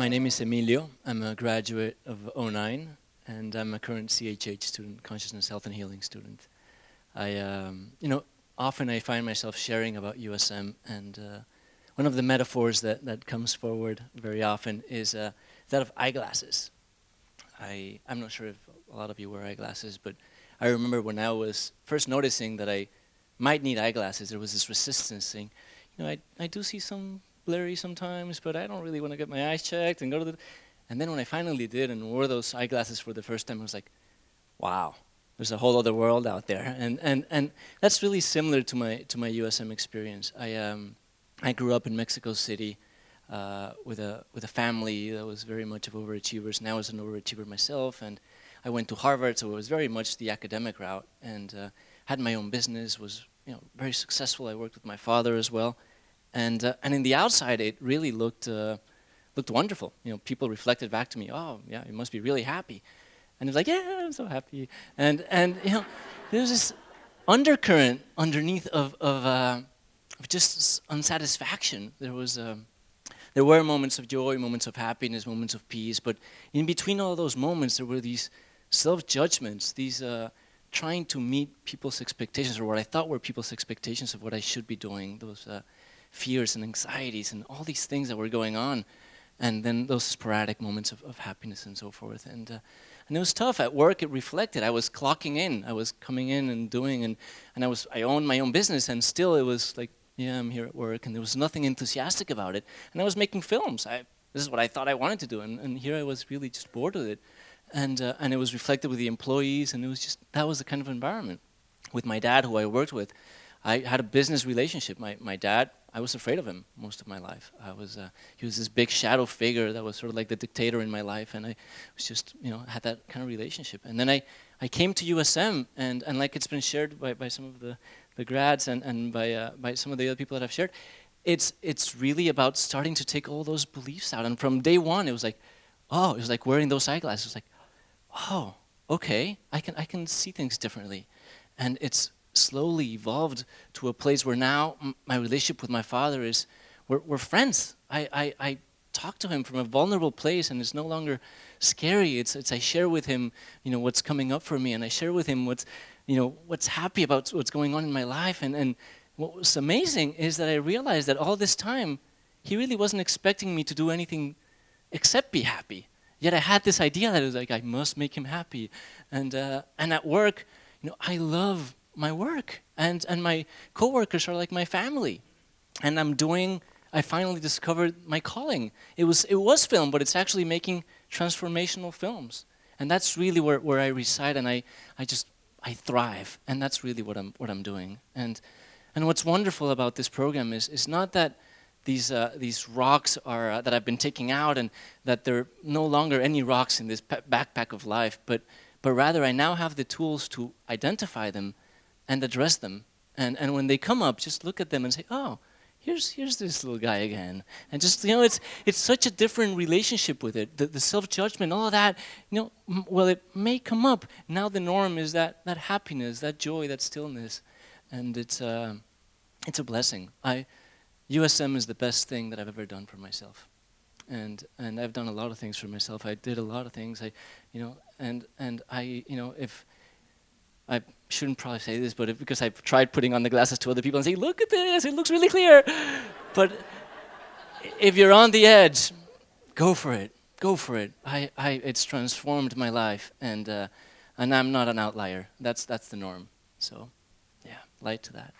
My name is Emilio. I'm a graduate of '09, and I'm a current CHH student, Consciousness, Health, and Healing student. Often I find myself sharing about USM, and one of the metaphors that comes forward very often is that of eyeglasses. I'm not sure if a lot of you wear eyeglasses, but I remember when I was first noticing that I might need eyeglasses, there was this resistance saying, I do see some blurry sometimes, but I don't really want to get my eyes checked and go to the... And then when I finally did and wore those eyeglasses for the first time, I was like, wow, there's a whole other world out there. And that's really similar to my USM experience. I grew up in Mexico City with a family that was very much of overachievers, and I was an overachiever myself, and I went to Harvard, so it was very much the academic route, and had my own business, was very successful. I worked with my father as well. And in the outside, it really looked wonderful. People reflected back to me, "Oh, yeah, you must be really happy." And it was like, "Yeah, I'm so happy." And there was this undercurrent underneath of just unsatisfaction. There were moments of joy, moments of happiness, moments of peace, but in between all those moments, there were these self-judgments, these trying to meet people's expectations, or what I thought were people's expectations of what I should be doing. Those fears and anxieties and all these things that were going on, and then those sporadic moments of happiness and so forth. And it was tough. At work, it reflected. I was clocking in. I was coming in and doing, and I owned my own business, and still it was like, yeah, I'm here at work, and there was nothing enthusiastic about it. And I was making films. This is what I thought I wanted to do, and here I was really just bored with it. And it was reflected with the employees, and it was just, that was the kind of environment. With my dad, who I worked with, I had a business relationship. My dad, I was afraid of him most of my life. He was this big shadow figure that was sort of like the dictator in my life, and I was just, had that kind of relationship. And then I came to USM, and like it's been shared by some of the grads and by some of the other people that I've shared, it's really about starting to take all those beliefs out. And from day one, it was like wearing those eyeglasses. It was like, oh, okay, I can see things differently. And it's slowly evolved to a place where now my relationship with my father is, we're friends. I talk to him from a vulnerable place, and it's no longer scary. It's I share with him, what's coming up for me, and I share with him what's happy about what's going on in my life. And what was amazing is that I realized that all this time, he really wasn't expecting me to do anything except be happy. Yet I had this idea that it was like, I must make him happy. And at work, I love my work, and my coworkers are like my family. And I finally discovered my calling. It was film, but it's actually making transformational films. And that's really where I reside, and I thrive. And that's really what I'm doing. And what's wonderful about this program is not that these rocks are that I've been taking out, and that there are no longer any rocks in this backpack of life, but rather I now have the tools to identify them and address them. And when they come up, just look at them and say, oh, here's this little guy again. And just, it's such a different relationship with it. The self-judgment, all of that, well, it may come up. Now the norm is that happiness, that joy, that stillness. And it's a blessing. USM is the best thing that I've ever done for myself. And I've done a lot of things for myself. I did a lot of things. If I shouldn't probably say this, but because I've tried putting on the glasses to other people and say, look at this, it looks really clear. But if you're on the edge, go for it. Go for it. It's transformed my life, and I'm not an outlier. That's the norm. So, yeah, light to that.